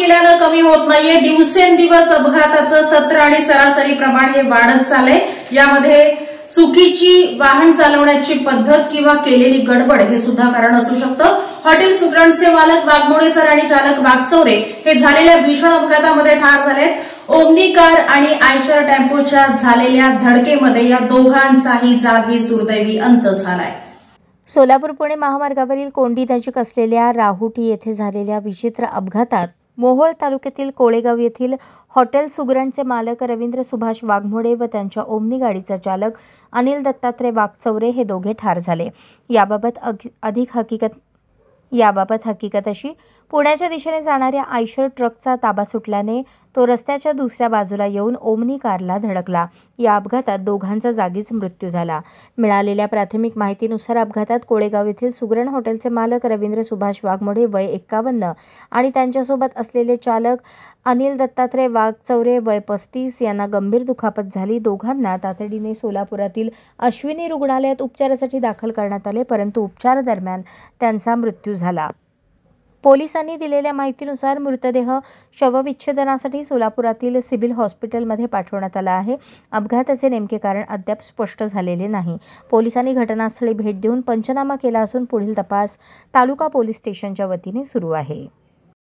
केल्यानं कमी होत नाहीये। दिवसेंदिवस अपघाताचं सत्र आणि सरासरी प्रमाण हे वाढत चाललंय। यामध्ये चुकीची वाहन चालवण्याची पद्धत किंवा केलेली गडबड हे सुद्धा कारण असू शकतं। हॉटेल सुगरणचे मालक वाघमोडे सर आणि चालक वाघचौरे हे झालेल्या भीषण अपघातामध्ये ठार झालेत। ओमनी कार आणि आयशर टेम्पोच्या झालेल्या धडकेमध्ये या दोघांचाही जागीच दुर्दैवी अंत झालाय। सोलापूर पुणे महामार्गावरील कोंडी नजीक असलेल्या राहुटी येथे झालेल्या विचित्र अपघातात मोहोळ तालुक्यातील कोळेगाव येथील हॉटेल सुगरणचे मालक रवींद्र सुभाष वाघमोडे व त्यांच्या ओमनी गाडीचा चालक अनिल दत्तात्रय वाघचौरे हे दोघे ठार झाले। याबाबत हकीकत अशी, पुण्याच्या दिशेने जाणाऱ्या आयशर ट्रकचा ताबा सुटल्याने तो रस्त्याच्या दुसऱ्या बाजूला येऊन ओमनी कारला धडकला। या अपघातात दोघांचा जागीच मृत्यू झाला। मिळालेल्या प्राथमिक माहितीनुसार अपघातात कोळेगाव येथील सुगरण हॉटेलचे मालक रवींद्र सुभाष वाघमोडे वय 51 आणि त्यांच्यासोबत असलेले चालक अनिल दत्तात्रय वाघचौरे वय 35 यांना गंभीर दुखापत झाली। दोघांना तातडीने सोलापुरातील अश्विनी रुग्णालयात उपचारासाठी दाखल करण्यात आले, परंतु उपचारादरम्यान त्यांचा मृत्यू झाला। पोलिसांनी दिलेल्या माहितीनुसार मृतदेह शवविच्छेदनासाठी सोलापुरातील सिव्हिल हॉस्पिटलमध्ये पाठवण्यात आला आहे। अपघाताचे नेमके कारण अद्याप स्पष्ट झालेले नाही। पोलिसांनी घटनास्थळी भेट देऊन पंचनामा केला असून पुढील तपास तालुका पोलीस स्टेशनच्या वतीने सुरू आहे।